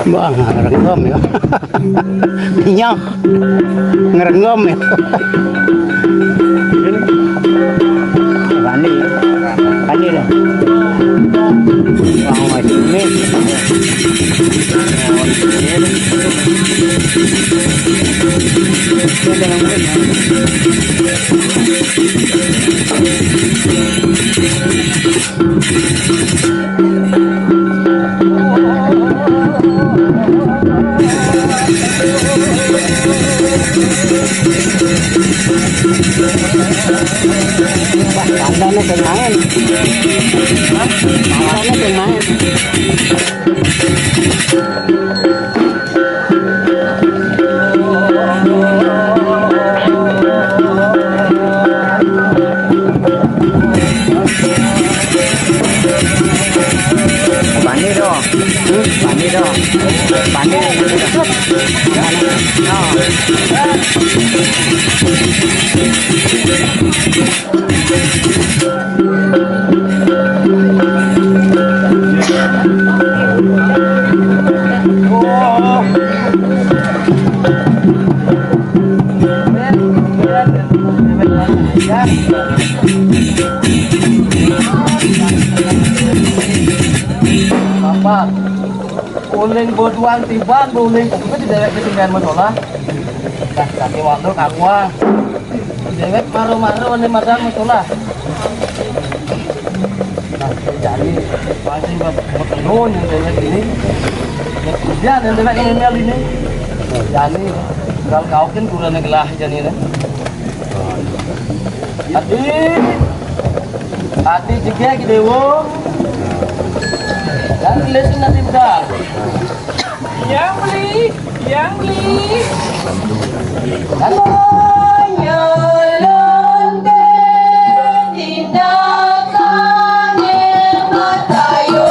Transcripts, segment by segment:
Bang, ngerengom ya. Minyak. Ngerengom ya. Bani. Bani dah. Wang macam ni. Tandanya tenangin. Tandanya tenangin. Bani dong. Bani dong. Bani. Bapak, uling bodoang tibang, uling itu di dewek ketinggalan masalah. Dah kaki waktu kakwa, dewek maru-maru ini madang masalah. Nah, jadi masih berkenun yang dewek ini. Kemudian yang dewek email ini, jadi kalau kau kan kurang gelah jadi ini. Adi juga gitu wo. Dan lesin nanti dah. Yang beli. Halo, nyolong tindakan yang matayo.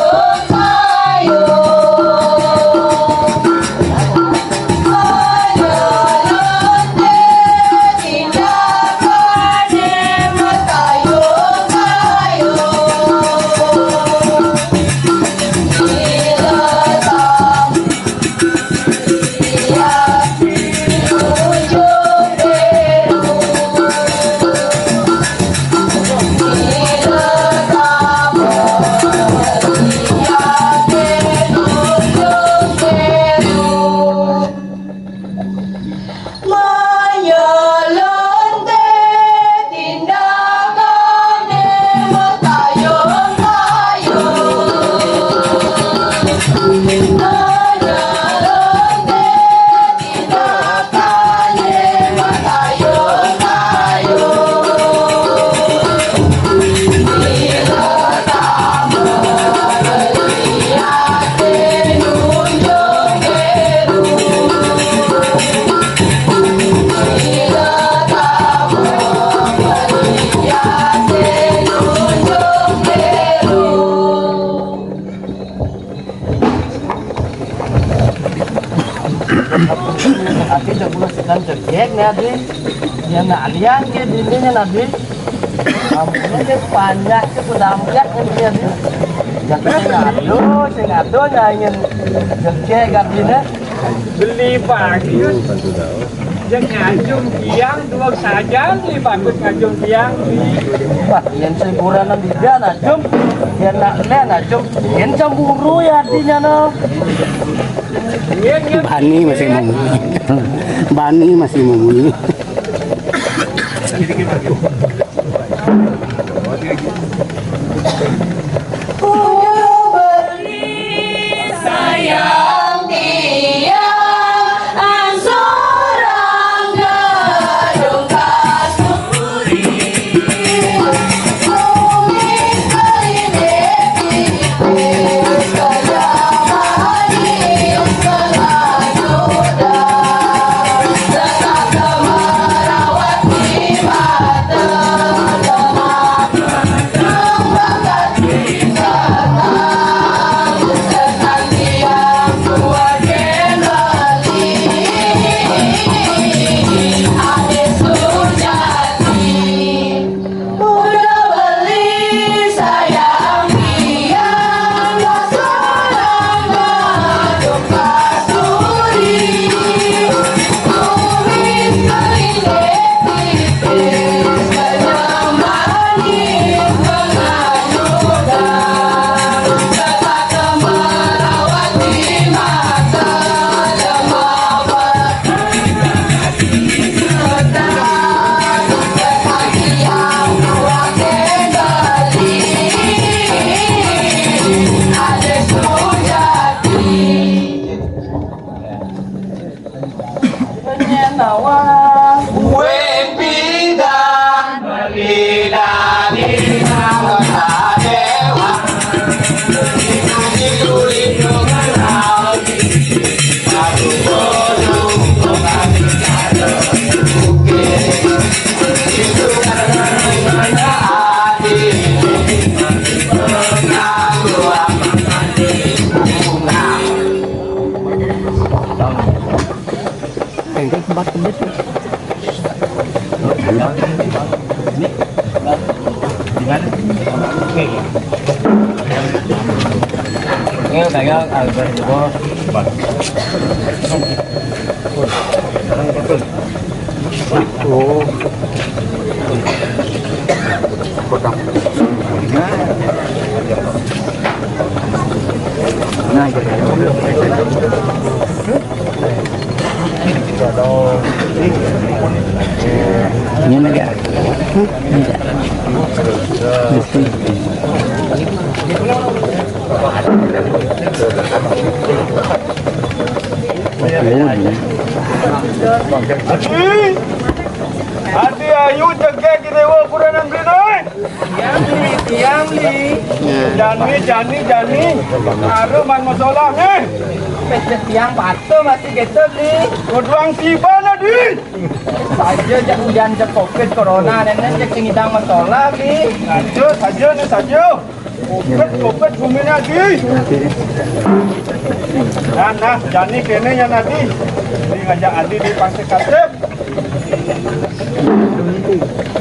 cek nanti dia nak liang ke dirinya nanti kamunya dia panjang ke pedamjak kan dia dia saya ngado ingin cek gantinya beli bagus yang ngajung tiang dua saja beli bagus ngajung tiang wah yang seguranan dia najum dia nak le najum yang cemburu ya artinya no Bani masih mau. Bani masih mau. Sayang dia seorang gadung kasturi bumi keringet kejamani pengajuda tetap merawat di mata Ini kayak agar juga Oh. Potong. Nah, ini lagi. Adi ayu jaga kita wa Quranan brinoi tiang li jani aru man masalah ni tiang patu masih gitu nih kodwang tiba na di saja jangan covid corona nenek cek ngidang masalah nih saja Kopet bumi nadi. Nah, jani kene ya nadi. Di ngajak adi di Pasir Kasep.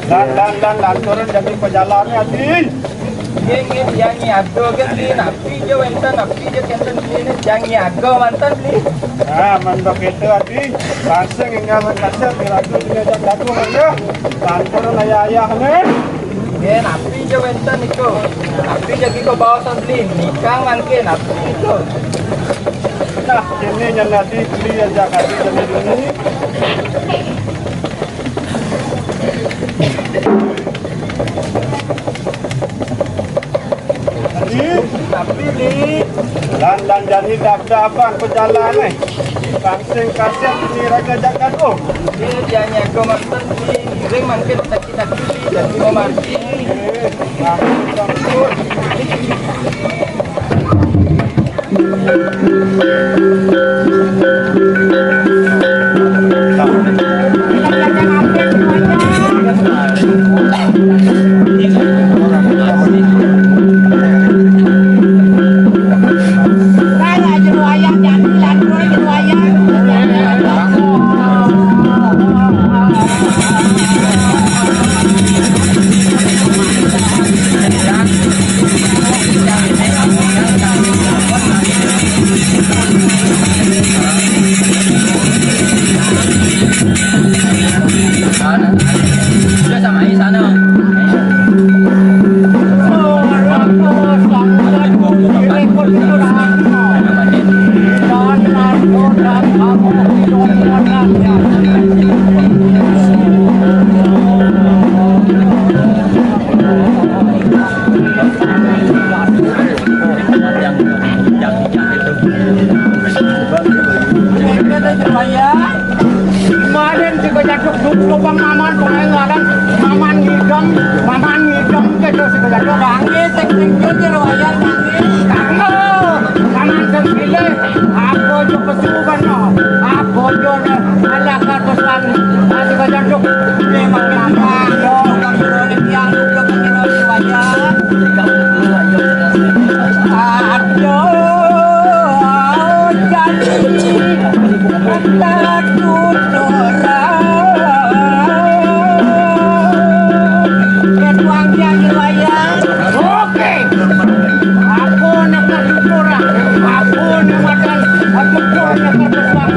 Dan turun jadi pejalannya adi. Geng yang nyago geni napi je wenten napi je kenten ini yang nyago mantan ni. Nah, mandok itu adi. Langsung hingga Kasep diragu ngajak datung aja. Dan turun ayah ni. Ge napi je wenten itu. Napi je kiko bawa sendiri nikang mangke napi itu. Nah, ini yang nanti beli aja kali jadi ini. Tapi ni dan jadi dap-dapan pejalan ni. Langsung kasih ni raja jakat oh. dia nyago mantan ni ring mangke tak jadi mau marki. Nangis, sing wayang nangis. Kamu, kamu sendiri. Aku juga pesukan no. Aku juga alasan pesan. Masih banyak dok. Memang lama. Yo, kamu boleh tiang lu belum mengenal si wayang. Aduh, jadi tak Ketuang tiang si wayang. Oke. Aku nak bersyukur. Aku nak makan. Aku nak bersyukur.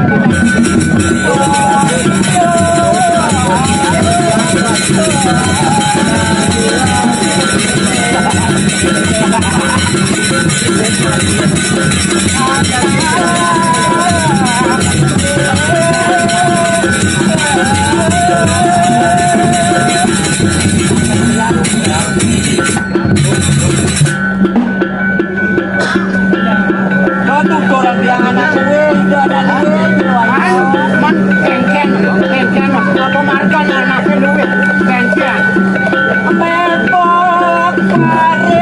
Tuh orang tiang anak gue, itu ada gue, si wayang. Man, kengken. Apa markan anaknya duit. Kengken. Bebok pare